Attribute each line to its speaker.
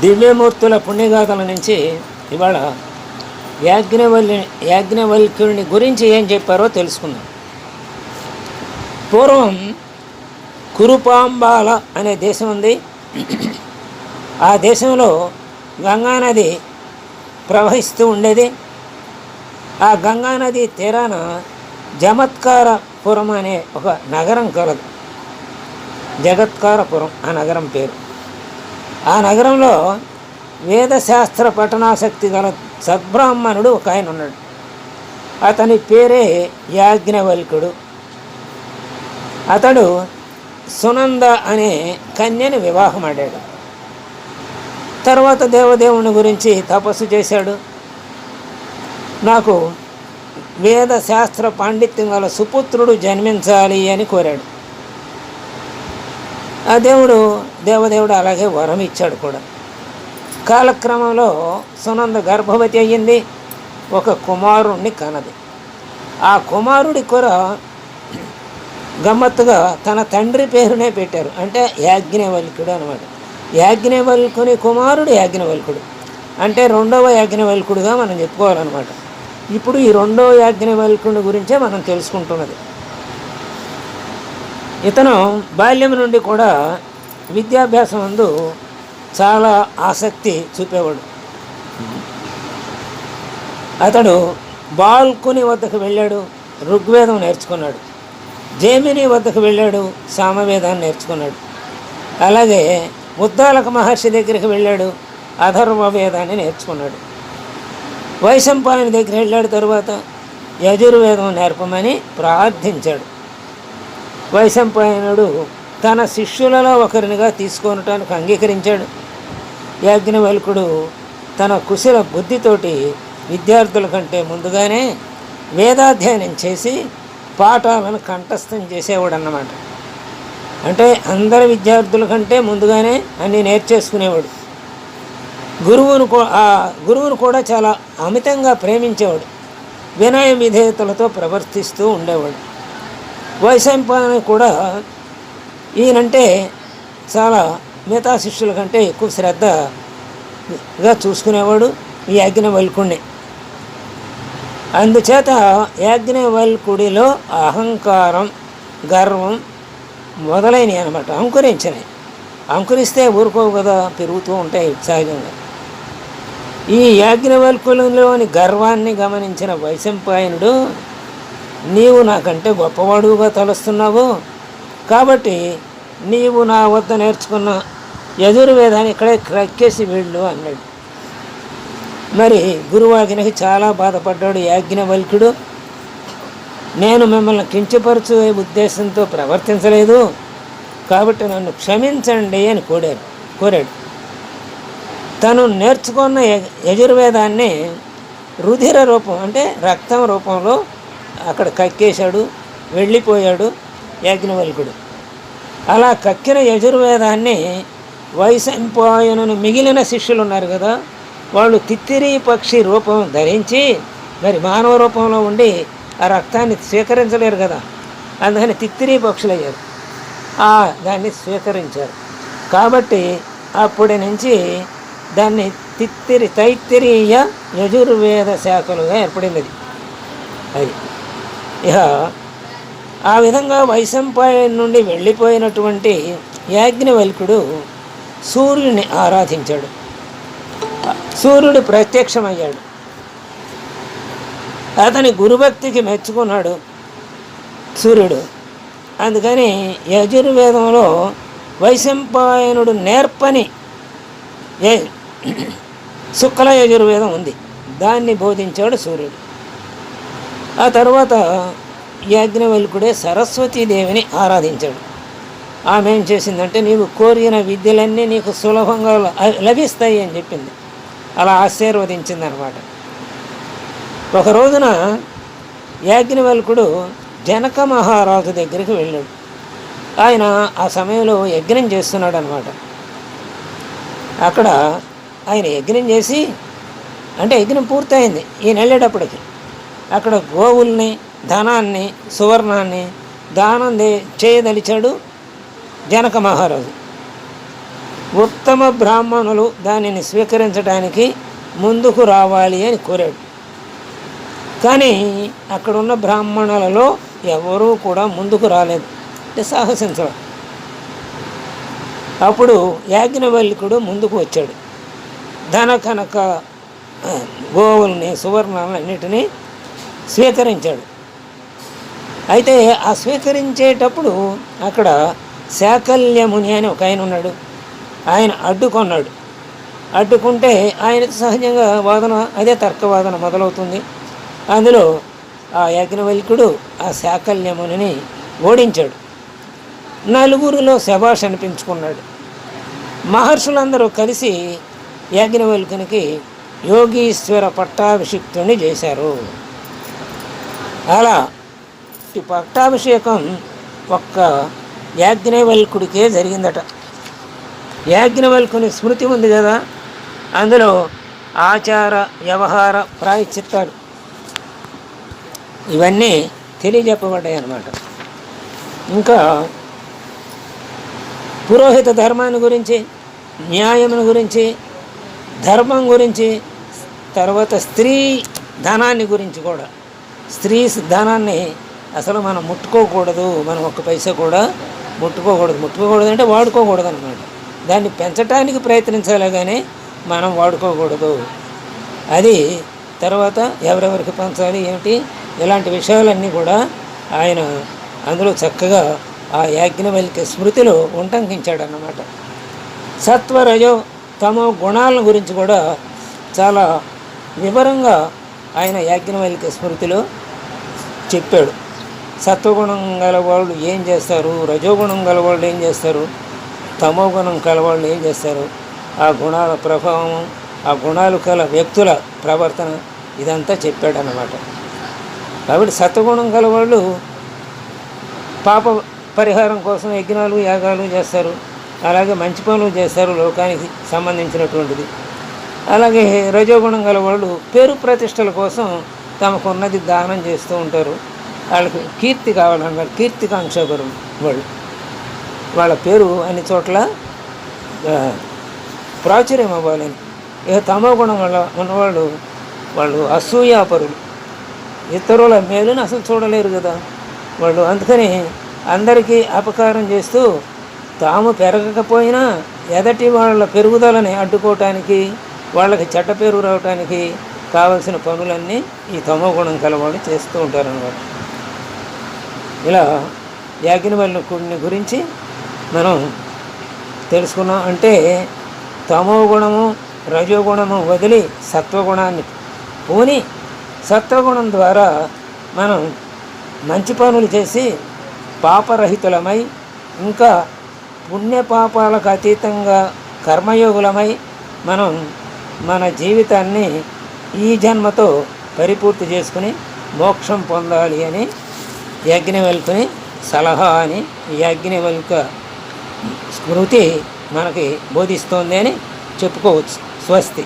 Speaker 1: దివ్యమూర్తుల పుణ్యగాథల నుంచి ఇవాళ యాజ్ఞవల్క్యుని గురించి ఏం చెప్పారో తెలుసుకుందాం. పూర్వం కురుపాంబాల అనే దేశం ఉంది. ఆ దేశంలో గంగానది ప్రవహిస్తూ ఉండేది. ఆ గంగానది తీరాన జమత్కారపురం అనే ఒక నగరం కలదు. జగత్కారపురం ఆ నగరం పేరు. ఆ నగరంలో వేదశాస్త్ర పఠనాసక్తి గల సద్బ్రాహ్మణుడు ఒక ఆయన ఉన్నాడు. అతని పేరే యాజ్ఞవల్కుడు. అతడు సునంద అనే కన్యని వివాహమాడాడు. తర్వాత దేవదేవుని గురించి తపస్సు చేశాడు. నాకు వేదశాస్త్ర పాండిత్యం గల సుపుత్రుడు జన్మించాలి అని కోరాడు. ఆ దేవదేవుడు అలాగే వరం ఇచ్చాడు కూడా. కాలక్రమంలో సునంద గర్భవతి అయ్యింది. ఒక కుమారుణ్ణి కనది. ఆ కుమారుడి కూడా గమ్మత్తుగా తన తండ్రి పేరునే పెట్టారు. అంటే యాజ్ఞవల్కుడు అనమాట. యాజ్ఞవల్కుని కుమారుడు యాజ్ఞవల్కుడు అంటే రెండవ యాజ్ఞవల్కుడుగా మనం చెప్పుకోవాలన్నమాట. ఇప్పుడు ఈ రెండవ యాజ్ఞవల్కుని గురించే మనం తెలుసుకుంటున్నది. ఇతను బాల్యం నుండి కూడా విద్యాభ్యాసం నందు చాలా ఆసక్తి చూపేవాడు. అతడు బాల్కుని వద్దకు వెళ్ళాడు, ఋగ్వేదం నేర్చుకున్నాడు. జైమిని వద్దకు వెళ్ళాడు, సామవేదాన్ని నేర్చుకున్నాడు. అలాగే ఉద్దాలక మహర్షి దగ్గరికి వెళ్ళాడు, అథర్వ వేదాన్ని నేర్చుకున్నాడు. వైశంపాయని దగ్గర వెళ్ళాడు. తరువాత యజుర్వేదం నేర్పమని ప్రార్థించాడు. వైశంపాయనుడు తన శిష్యులలో ఒకరినిగా తీసుకోవటానికి అంగీకరించాడు. యాజ్ఞవల్కుడు తన కుశల బుద్ధితోటి విద్యార్థుల కంటే ముందుగానే వేదాధ్యయనం చేసి పాఠాలను కంఠస్థం చేసేవాడు అన్నమాట. అంటే అందరి విద్యార్థుల కంటే ముందుగానే అన్నీ నేర్చేసుకునేవాడు. గురువును కూడా చాలా అమితంగా ప్రేమించేవాడు. వినయ విధేయతలతో ప్రవర్తిస్తూ ఉండేవాడు. వైశంపాయని కూడా ఈయనంటే చాలా మిగతా శిష్యుల కంటే ఎక్కువ శ్రద్ధగా చూసుకునేవాడు ఈ యాజ్ఞవల్కుడిని. అందుచేత యాజ్ఞవల్కుడిలో అహంకారం, గర్వం మొదలైనవి అనమాట అంకురించినాయి. అంకురిస్తే ఊరుకోవు కదా, పెరుగుతూ ఉంటాయి సహజంగా. ఈ యాజ్ఞవల్కులలోని గర్వాన్ని గమనించిన వైశంపాయనుడు, నీవు నాకంటే గొప్పవాడుగా తలుస్తున్నావు, కాబట్టి నీవు నా వద్ద నేర్చుకున్న యజుర్వేదాన్ని ఇక్కడే క్రక్కేసి వెళ్ళు అన్నాడు. మరి గురువాజ్ఞకి చాలా బాధపడ్డాడు యాజ్ఞవల్కుడు. నేను మిమ్మల్ని కించపరచు ఉద్దేశంతో ప్రవర్తించలేదు, కాబట్టి నన్ను క్షమించండి అని కోరాడు. తను నేర్చుకున్న యజుర్వేదాన్ని రుధిర రూపం అంటే రక్తం రూపంలో అక్కడ కక్కేశాడు, వెళ్ళిపోయాడు యాజ్ఞవల్కుడు. అలా కక్కిన యజుర్వేదాన్ని వైశంపాయనుని మిగిలిన శిష్యులు ఉన్నారు కదా, వాళ్ళు తిత్తిరి పక్షి రూపం ధరించి మరి మానవ రూపంలో ఉండి ఆ రక్తాన్ని స్వీకరించలేరు కదా, అందుకని తిత్తిరి పక్షులు అయ్యారు. దాన్ని స్వీకరించారు. కాబట్టి అప్పటి నుంచి దాన్ని తైత్తిరీయ యజుర్వేద శాఖలుగా ఏర్పడింది. అది ఇక ఆ విధంగా వైశంపాయన్ నుండి వెళ్ళిపోయినటువంటి యాజ్ఞవల్కుడు సూర్యుని ఆరాధించాడు. సూర్యుడు ప్రత్యక్షమయ్యాడు. అతని గురుభక్తికి మెచ్చుకున్నాడు సూర్యుడు. అందుకని యజుర్వేదంలో వైశంపాయనుడు నేర్పని శుక్ల యజుర్వేదం ఉంది, దాన్ని బోధించాడు సూర్యుడు. ఆ తర్వాత యాజ్ఞవల్కుడే సరస్వతీదేవిని ఆరాధించాడు. ఆమె ఏం చేసిందంటే, నీవు కోరిన విద్యలన్నీ నీకు సులభంగా లభిస్తాయి అని చెప్పింది. అలా ఆశీర్వదించిందనమాట. ఒక రోజున యాజ్ఞవల్కుడు జనక మహారాజు దగ్గరికి వెళ్ళాడు. ఆయన ఆ సమయంలో యజ్ఞం చేస్తున్నాడు అనమాట. అక్కడ ఆయన యజ్ఞం చేసి, అంటే యజ్ఞం పూర్తయింది, ఈయన వెళ్ళేటప్పటికి అక్కడ గోవుల్ని, ధనాన్ని, సువర్ణాన్ని దానం చేయదలిచాడు జనక మహారాజు. ఉత్తమ బ్రాహ్మణులు దానిని స్వీకరించడానికి ముందుకు రావాలి అని కోరాడు. కానీ అక్కడున్న బ్రాహ్మణులలో ఎవరూ కూడా ముందుకు రాలేదు, అంటే సాహసించడం. అప్పుడు యాజ్ఞవల్క్యుడు ముందుకు వచ్చాడు. ధన కనక గోవుల్ని సువర్ణాలన్నిటినీ స్వీకరించాడు. అయితే ఆ స్వీకరించేటప్పుడు అక్కడ శాకల్యముని అని ఒక ఆయన ఉన్నాడు. ఆయన అడ్డుకున్నాడు. అడ్డుకుంటే ఆయన సహజంగా వాదన, అదే తర్కవాదన మొదలవుతుంది. అందులో ఆ యాజ్ఞవల్క్యుడు ఆ శాకల్యముని ఓడించాడు. నలుగురిలో శభాష్ అనిపించుకున్నాడు. మహర్షులందరూ కలిసి యాజ్ఞవల్క్యునికి యోగీశ్వర పట్టాభిషిక్తుని చేశారు. అలా ఈ పట్టాభిషేకం ఒక్క యాజ్ఞవల్క్యుడికే జరిగిందట. యాజ్ఞవల్క్యుని స్మృతి ఉంది కదా, అందులో ఆచార వ్యవహార ప్రాయశ్చిత్తాలు ఇవన్నీ తెలియజెప్పబడ్డాయి అన్నమాట. ఇంకా పురోహిత ధర్మాన్ని గురించి, న్యాయమును గురించి, ధర్మం గురించి, తర్వాత స్త్రీ ధనాన్ని గురించి కూడా. స్త్రీ ధనాన్ని అసలు మనం ముట్టుకోకూడదు, మనం ఒక్క పైసా కూడా ముట్టుకోకూడదు అంటే వాడుకోకూడదు అన్నమాట. దాన్ని పెంచడానికి ప్రయత్నించాలి కానీ మనం వాడుకోకూడదు. అది తర్వాత ఎవరెవరికి పంచాలి ఏమిటి, ఇలాంటి విషయాలన్నీ కూడా ఆయన అందులో చక్కగా ఆ యాజ్ఞవల్క్య స్మృతిలో ఉటంకించాడన్నమాట. సత్వరజో తమో గుణాల గురించి కూడా చాలా వివరంగా ఆయన యాజ్ఞవల్క్య స్మృతిలో చెప్పాడు. సత్వగుణం గలవాళ్ళు ఏం చేస్తారు, రజోగుణం గలవాళ్ళు ఏం చేస్తారు, తమో గుణం కలవాళ్ళు ఏం చేస్తారు, ఆ గుణాల ప్రభావం, ఆ గుణాలు కల వ్యక్తుల ప్రవర్తన ఇదంతా చెప్పాడన్నమాట. కాబట్టి సత్వగుణం గలవాళ్ళు పాప పరిహారం కోసం యజ్ఞాలు యాగాలు చేస్తారు, అలాగే మంచి పనులు చేస్తారు లోకానికి సంబంధించినటువంటిది. అలాగే రజోగుణం గలవాళ్ళు పేరు ప్రతిష్టల కోసం తమకున్నది దానం చేస్తూ ఉంటారు. వాళ్ళకి కీర్తి కావాలన్నారు, కీర్తికాంక్షపరు వాళ్ళు. వాళ్ళ పేరు అన్ని చోట్ల ప్రాచుర్యం అవ్వాలని. ఇక తమో గుణం వల్ల ఉన్నవాళ్ళు వాళ్ళు అసూయాపరులు, ఇతరుల మేలుని అసలు చూడలేరు కదా వాళ్ళు. అందుకని అందరికీ అపకారం చేస్తూ తాము పెరగకపోయినా ఎదటి వాళ్ళ పెరుగుదలని అడ్డుకోవటానికి, వాళ్ళకి చెడ్డ పేరు రావటానికి కావలసిన పనులన్నీ ఈ తమో గుణం కలవాళ్ళు చేస్తూ ఉంటారన్నమాట. ఇలా యాజ్ఞవల్క్యుని గురించి మనం తెలుసుకున్నాం. అంటే తమో గుణము రజోగుణము వదిలి సత్వగుణాన్ని పూని సత్వగుణం ద్వారా మనం మంచి పనులు చేసి పాపరహితులమై, ఇంకా పుణ్యపాపాలకు అతీతంగా కర్మయోగులమై మనం మన జీవితాన్ని ఈ జన్మతో పరిపూర్తి చేసుకుని మోక్షం పొందాలి అని యాజ్ఞవల్క్యుని సలహా అని యాజ్ఞవల్క్య స్మృతి మనకి బోధిస్తోంది అని చెప్పుకోవచ్చు. స్వస్తి.